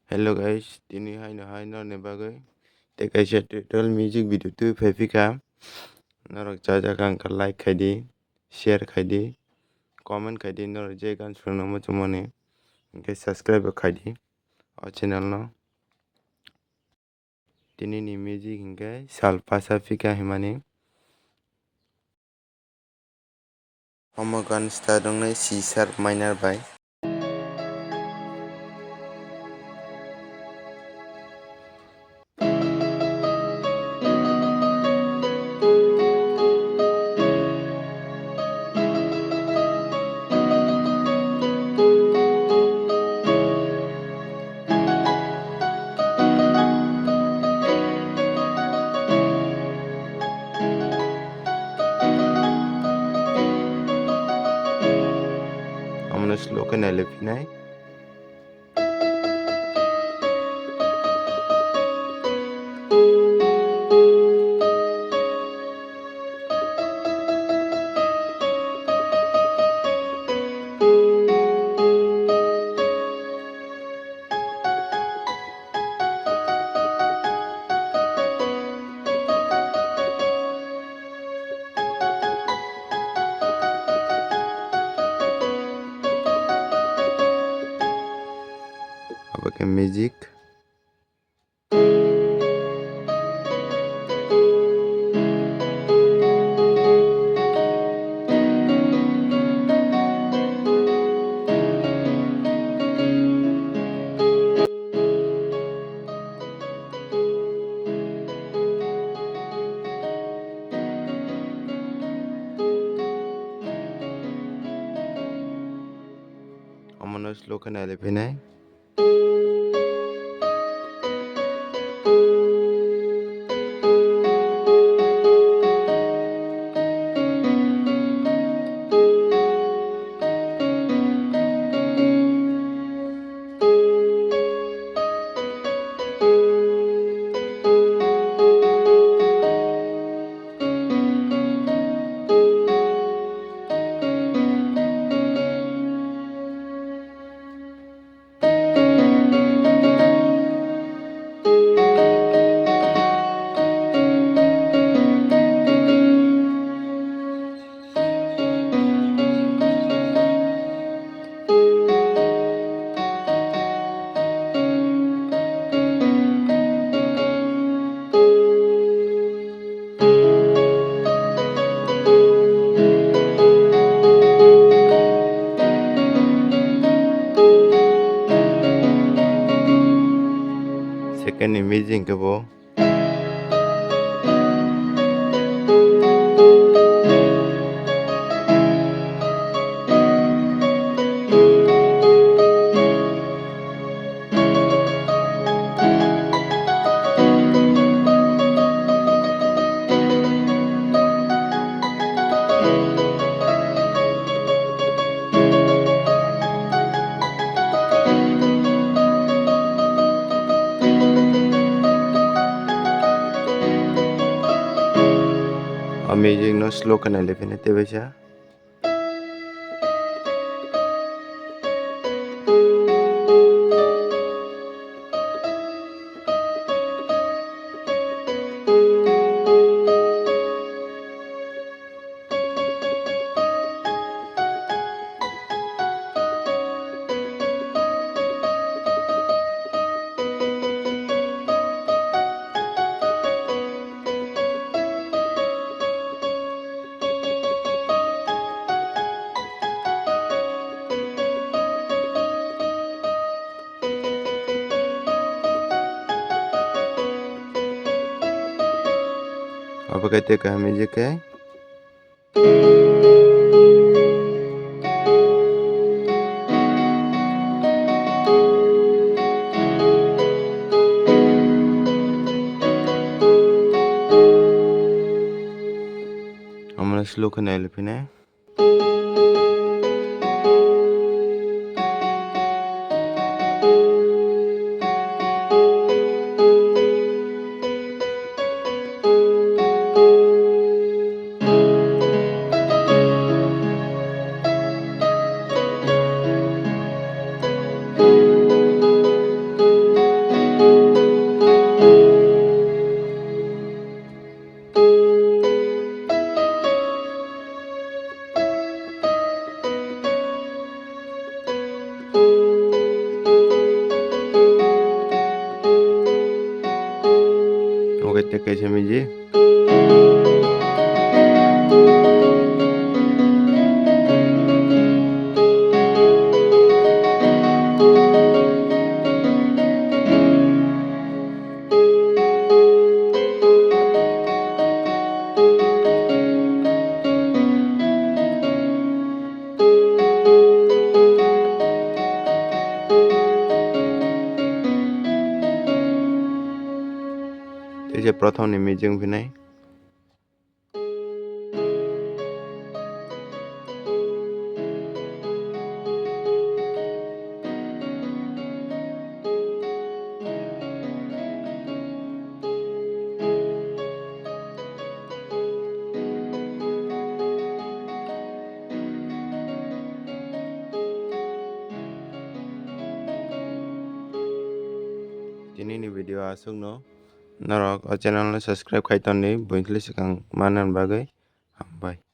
Hello guys, tini hai no ne bagoi. Te kaisa tutorial music video tu Phikha. Norok jaja kang ka like khaidi, share khaidi, comment khaidi norok je gan sung mo chumone. Ke subscribe khaidi. O channel no. Tini ni music hingke Sal Pasa Phikha himani. Homo gan start dong nai C sharp minor by. Amno slow ke nai. Apa ke music. Amno slow ke nai. Second imaging ke bo. Amazing no slow ke nai te baisa. Apa kata ke music ke? Amno slow ke nai. kaisa music. Itu prothom ni music pinai. Ini video asuk no. Narok channel subscribe khai toni buinthli sikang manan bagai. Bye.